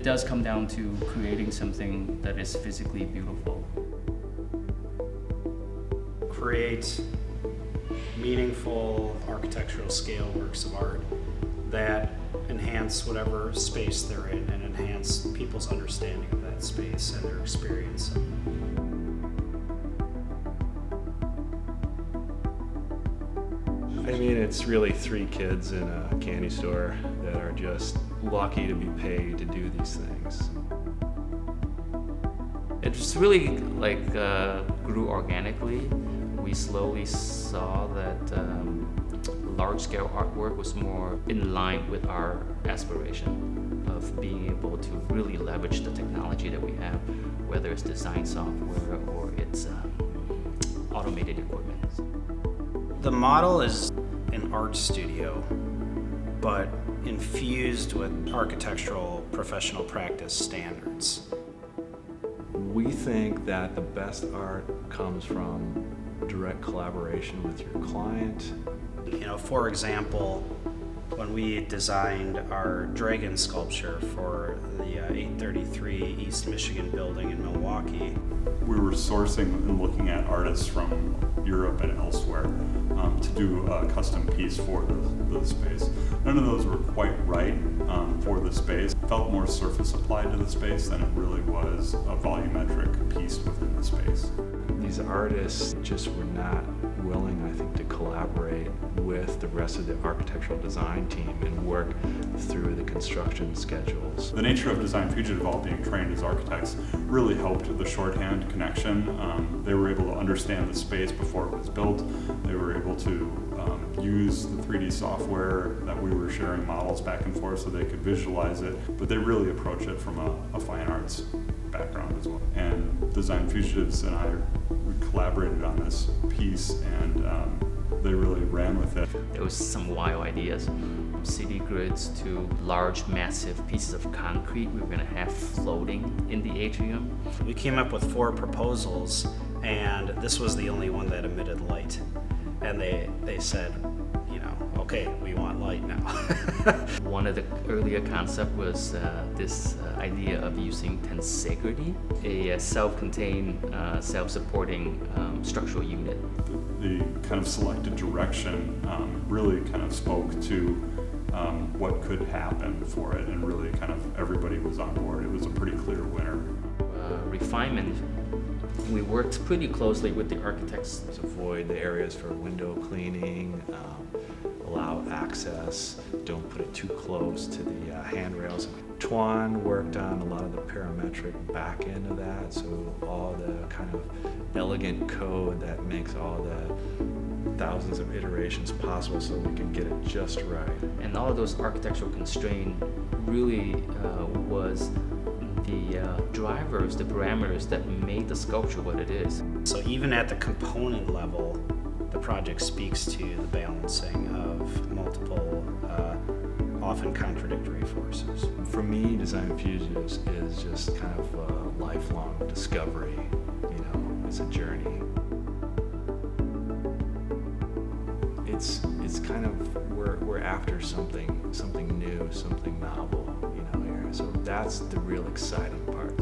does come down to creating something that is physically beautiful. Create meaningful architectural scale works of art that enhance whatever space they're in and enhance people's understanding of that space and their experience. I mean, it's really 3 kids in a candy store that are just lucky to be paid to do these things. It just really grew organically. We slowly saw that large-scale artwork was more in line with our aspiration of being able to really leverage the technology that we have, whether it's design software or it's automated equipment. The model is an art studio, but infused with architectural professional practice standards. We think that the best art comes from direct collaboration with your client. For example, when we designed our dragon sculpture for the 833 East Michigan building in Milwaukee, we were sourcing and looking at artists from Europe and elsewhere to do a custom piece for the space. None of those were quite right for the space. It felt more surface applied to the space than it really was a volumetric piece within the space. These artists just were not willing, I think, to collaborate with the rest of the architectural design team and work through the construction schedules. The nature of Design Fugitive, all being trained as architects, really helped the shorthand connection. They were able to understand the space before it was built. They were able to use the 3D software that we were sharing models back and forth so they could visualize it, but they really approach it from a fine arts background as well. And Design Fugitives and we collaborated on this piece, and they really ran with it. There was some wild ideas, from city grids to large, massive pieces of concrete we were going to have floating in the atrium. We came up with 4 proposals, and this was the only one that emitted light. And they said, okay, we want light now. One of the earlier concepts was this idea of using tensegrity, a self-contained, self-supporting structural unit. The kind of selected direction really kind of spoke to what could happen for it, and really kind of everybody was on board. It was a pretty clear winner. Refinement. We worked pretty closely with the architects. To avoid the areas for window cleaning, allow access, don't put it too close to the handrails. Tuan worked on a lot of the parametric back end of that, so all the kind of elegant code that makes all the thousands of iterations possible so we can get it just right. And all of those architectural constraints really was the drivers, the parameters that made the sculpture what it is. So even at the component level, the project speaks to the balancing of multiple, often contradictory forces. For me, Design Fugitives is just kind of a lifelong discovery. It's a journey. It's kind of we're after something new, something novel, here. So that's the real exciting part.